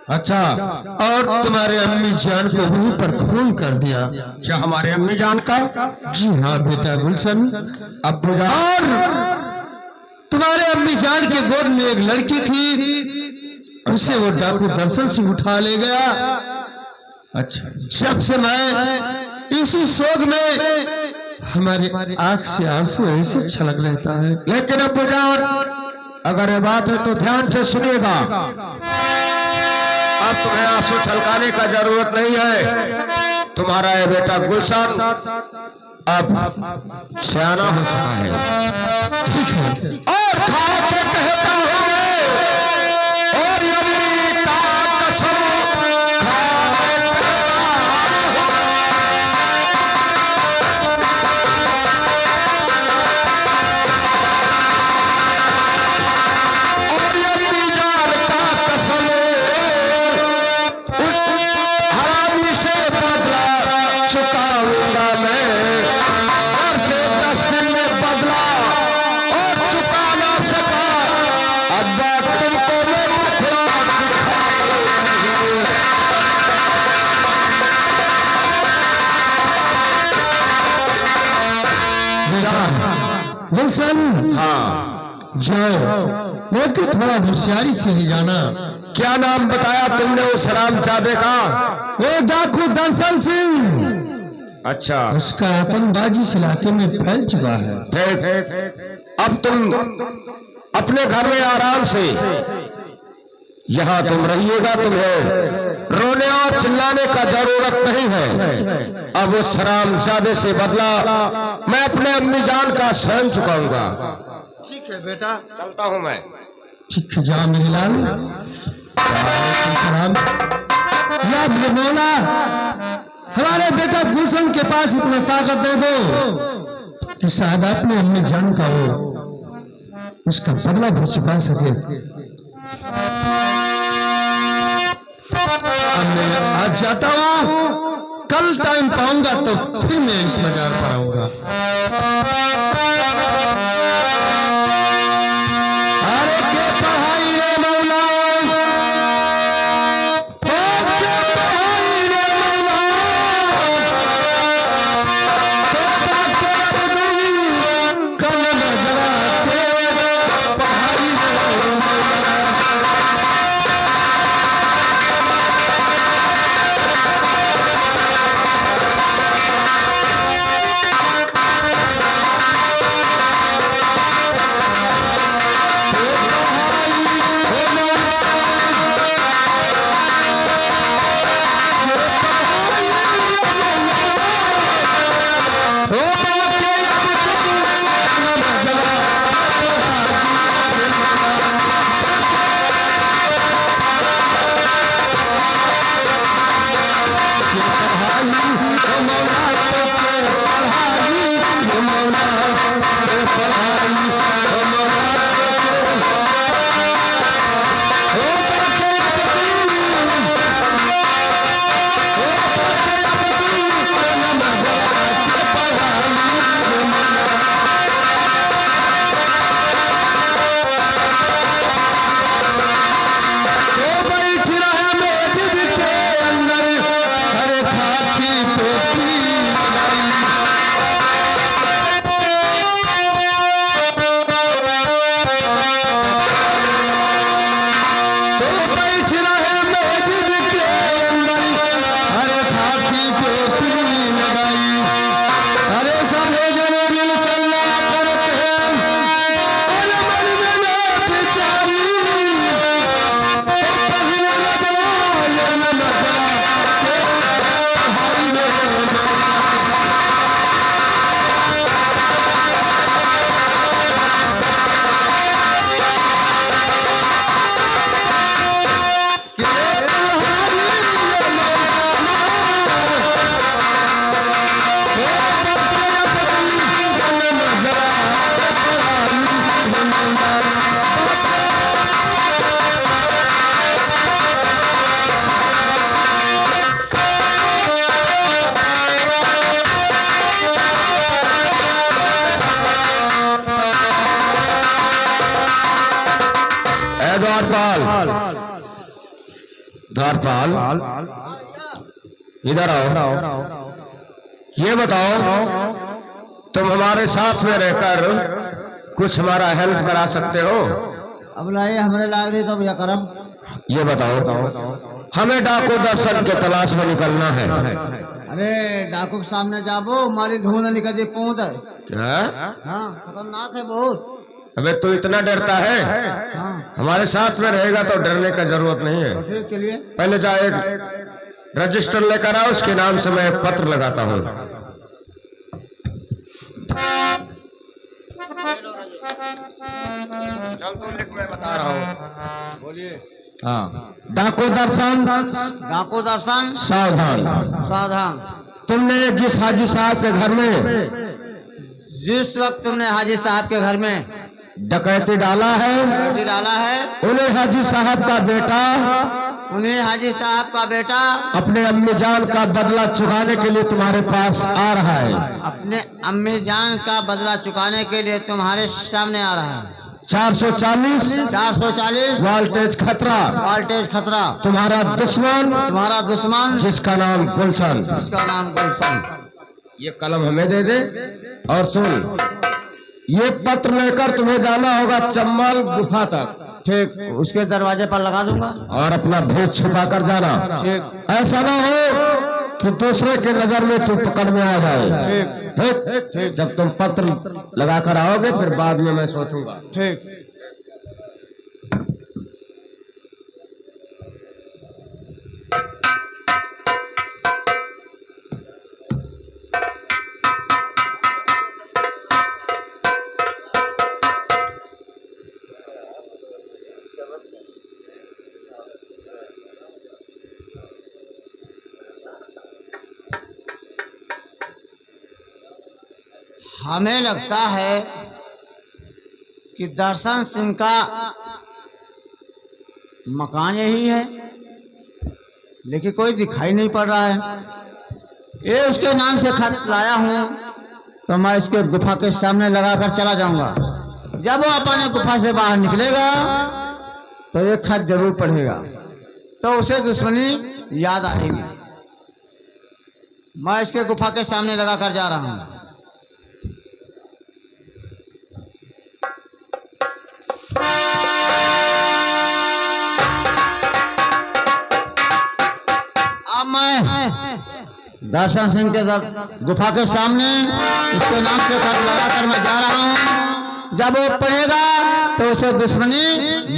अच्छा, और तुम्हारे अम्मी जान को वहीं पर खून कर दिया। क्या हमारे अम्मी जान का? जी हाँ बेटा गुलशन। अब्बू जान। और तुम्हारे अम्मी जान के गोद में एक लड़की थी, उसे वो डाकू दर्शन से उठा ले गया। अच्छा, जब से मैं इसी शोक में हमारे आंख से आंसू ऐसे छलक रहता है। लेकिन अब्बू जान, अगर ये बात है तो ध्यान से सुनिएगा। अब तुम्हें आंसू छलकाने का जरूरत नहीं है। तुम्हारा ये बेटा गुलशन अब सियाना हो चुका है। ठीक है। और खा के कहता हूँ मैं, और अम्मी का कसम खा के और अम्मी जान का कसम, उस हरामी से बदला चुकाऊंगा मैं। और से 10 दिन में बदला और चुका ना सका, अब्बा तुमको मैं पकड़ा गुलशन, हाँ, जाओ, लेकिन थोड़ा होशियारी से ही जाना। क्या नाम बताया तुमने उस हरामजादे का? वो डाकू दर्शन सिंह, अच्छा, उसका आतंकबाजी इस इलाके में फैल चुका है। ठीक। अब तुम अपने घर में आराम से, यहाँ तुम रहिएगा। तुम्हें रोने और चिल्लाने का जरूरत नहीं है। अब उस हरामजादे से बदला मैं अपने अम्मी जान का स्वयं चुकाऊंगा। ठीक है बेटा, चलता हूँ मैं। ठीक है, जा मेरे लाल। या मौला, हमारे बेटा गुलशन के पास इतना ताकत दे दो कि शायद अपने अम्मी जान का वो उसका बदला भी चुका सके। अब मैं आज जाता हूँ, कल टाइम पाऊंगा तो फिर मैं इस बाजार पर आऊंगा। अरे क्या पढ़ाई रे मौला, क्या पढ़ाई रे मौला, कल नजरा के पढ़ाई रे मौला। द्वारपाल, इधर आओ। ये बताओ, तुम हमारे साथ में रहकर कुछ हमारा हेल्प करा सकते हो? अब लाइए हमारे लाग रही तो भैया करम। ये बताओ, हमें डाकू दर्शन के तलाश में निकलना है। अरे डाकू के सामने जाबो, हमारी धुन निकल पहुंच है। क्या? हाँ खतरनाक है बहुत। अबे तू इतना डरता है? हाँ हमारे साथ में रहेगा तो डरने का जरूरत नहीं है। तो ठीक चलिए। पहले जा एक रजिस्टर लेकर आओ, उसके नाम से मैं पत्र लगाता हूँ। मैं बता रहा हूँ, बोलिए। हाँ। डाकू दर्शन, डाकू दर्शन सावधान। सावधान। तुमने जिस हाजी साहब के घर में जिस वक्त तुमने हाजी साहब के घर में डकैती डाला है, डाला है, उन्हें हाजी साहब का बेटा, उन्हें हाजी साहब का बेटा अपने अम्मी जान का बदला चुकाने के लिए तुम्हारे पास आ रहा है। अपने अम्मी जान का बदला चुकाने के लिए तुम्हारे सामने आ रहा है। 440 वोल्टेज खतरा, वोल्टेज खतरा। तुम्हारा दुश्मन जिसका नाम गुलशन। जिसका नाम गुलशन। ये कलम हमें दे दे और सुन, ये पत्र लेकर तुम्हें जाना होगा चम्बल गुफा तक। ठीक, उसके दरवाजे पर लगा दूंगा। और अपना भेद छुपा कर जाना। ठीक। ऐसा ना हो कि दूसरे के नजर में तू पकड़ में आ जाए। ठीक। ठीक। जब तुम पत्र लगा कर आओगे फिर बाद में मैं सोचूंगा। ठीक। हमें लगता है कि दर्शन सिंह का मकान यही है, लेकिन कोई दिखाई नहीं पड़ रहा है। ये उसके नाम से खत लाया हूँ, तो मैं इसके गुफा के सामने लगाकर चला जाऊंगा। जब वो अपने गुफा से बाहर निकलेगा तो ये खत जरूर पढ़ेगा, तो उसे दुश्मनी याद आएगी। मैं इसके गुफा के सामने लगाकर जा रहा हूँ। अब मैं दर्शन सिंह के गुफा के सामने इसके नाम से खत लगाकर मैं जा रहा हूँ। जब वो पढ़ेगा तो उसे दुश्मनी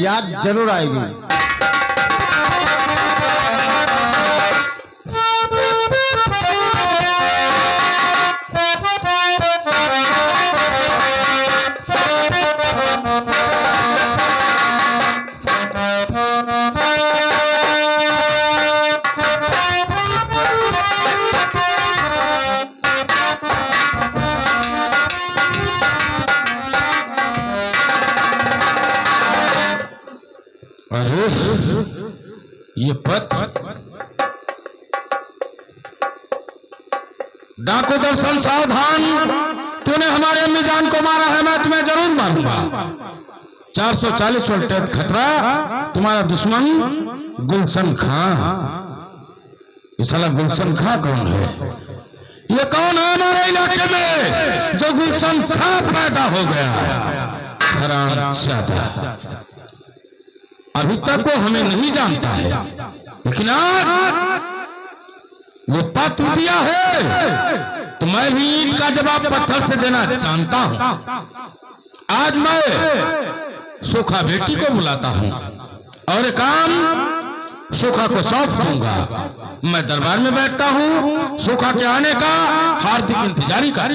याद जरूर आएगी। अरे ये पत्र, डाकू दर्शन सावधान, तूने हमारे अम्मी जान को मारा है, मैं तुम्हें जरूर मारूंगा। 440 वोल्टेज खतरा, तुम्हारा दुश्मन गुलशन खां। ये साला गुलशन खां कौन है? ये कौन है हमारे इलाके में जो गुलशन खां पैदा हो गया? हरामजादा, अभी तक वो हमें नहीं जानता है, लेकिन आज वो पत्र दिया है तो मैं भी ईंट का जवाब पत्थर से देना जानता हूं। आज मैं सुखा बेटी को बुलाता हूं और काम सुखा को सौंप दूंगा। मैं दरबार में बैठता हूं, सुखा के आने का हार्दिक इंतजारी कर।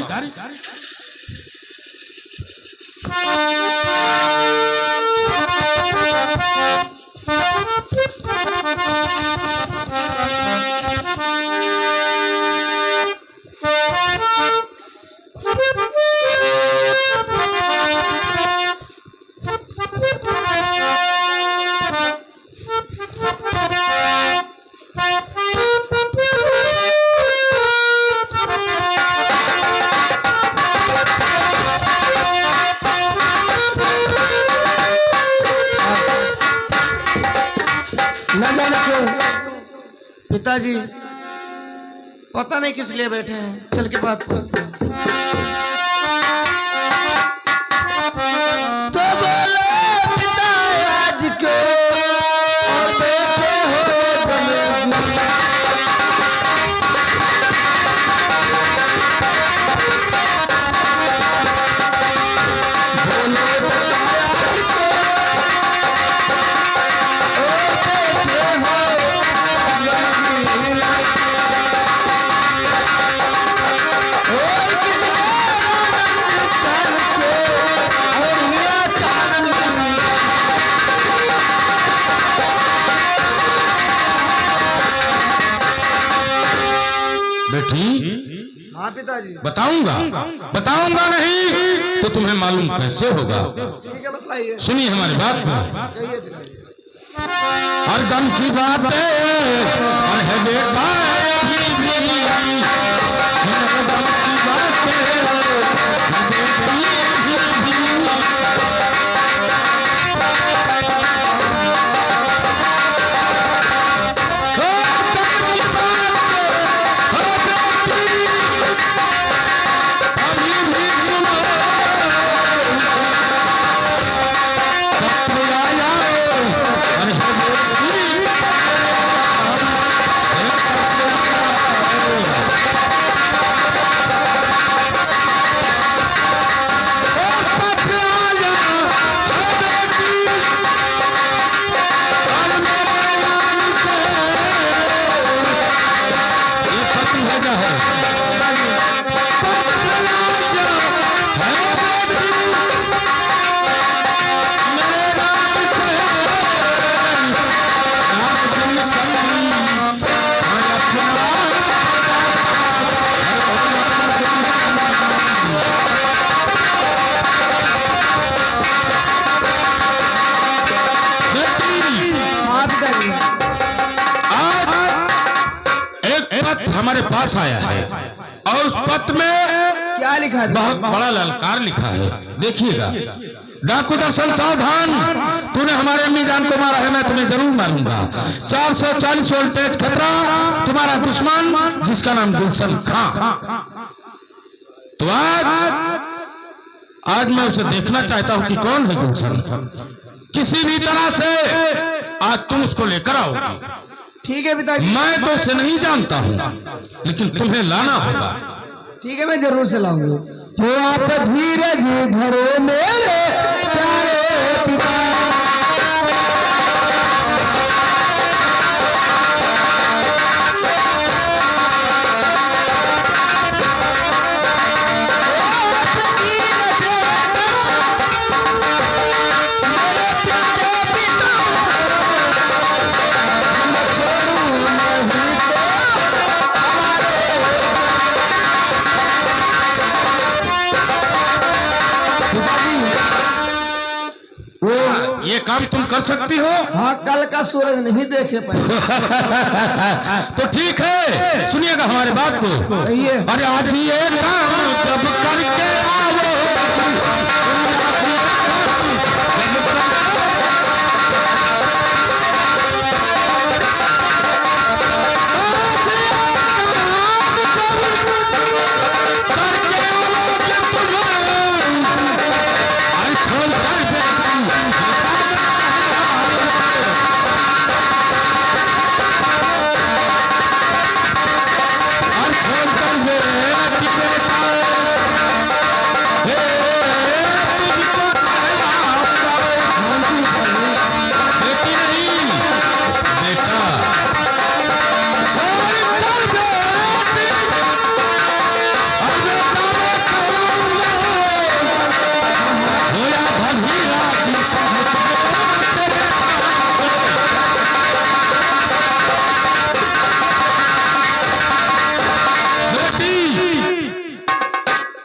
न जाने पिताजी पता नहीं किस लिए बैठे हैं, चल के बात पूछते हैं। तो बोलो पिता आज क्यों बैठे हो गले? बेटी हाँ पिताजी। बताऊंगा नहीं तो तुम्हें मालूम कैसे होगा? ठीक है बताइए। सुनिए हमारी बात को। कहिए पिताजी। हर दम की बात और है बेटा अभी भी, हर दम की बात हमारे पास आया है और उस पत्र में क्या लिखा है? बहुत बड़ा ललकार लिखा है, देखिएगा। डाकू दर्शन सावधान, तूने हमारे अम्मी जान को मारा है, मैं तुम्हें जरूर मारूंगा। 440 वोल्टेज खतरा, तुम्हारा दुश्मन जिसका नाम गुलशन खां। तो आज मैं उसे देखना चाहता हूं कि कौन है गुलशन। किसी भी तरह से आज तुम उसको लेकर आओगे। ठीक है पिताजी। मैं तो उसे नहीं जानता हूँ, लेकिन तुम्हें लाना होगा। ठीक है मैं जरूर से लाऊंगा। तो आप धीरज धरो मेरे प्यारे पिता। ये काम तुम कर सकती हो? हाँ कल का सूरज नहीं देखे पाए। तो ठीक है, सुनिएगा हमारे बात को। कहिए। अरे आज ये काम जब करके आओ,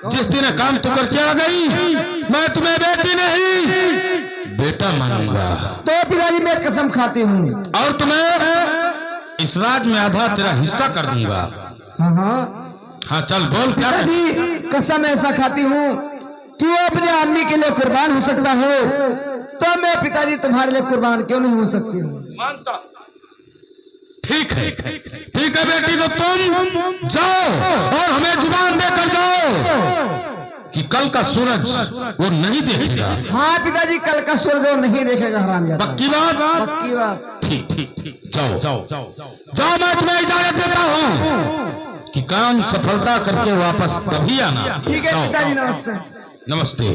जिस दिन काम तू करके आ गई, मैं तुम्हें बेटी नहीं बेटा मानूंगा। तो पिताजी मैं कसम खाती हूँ और तुम्हें इस राज में आधा तेरा हिस्सा कर दूंगा। हाँ चल बोल क्या है? पिताजी कसम ऐसा खाती हूँ कि वो अपने आदमी के लिए कुर्बान हो सकता है, तो मैं पिताजी तुम्हारे लिए कुर्बान क्यों नहीं हो सकती हूँ? मानता ठीक है बेटी, तो तुम जाओ और हमें जुबान देकर जाओ कि कल का सूरज वो नहीं देखेगा। हाँ पिताजी, कल का सूरज वो नहीं देखेगा हरामजादा। पक्की बात? पक्की बात। ठीक, जाओ जाओ, मैं तुम्हें इजाजत देता हूँ कि काम सफलता करके वापस तभी आना। ठीक है पिताजी, नमस्ते। नमस्ते।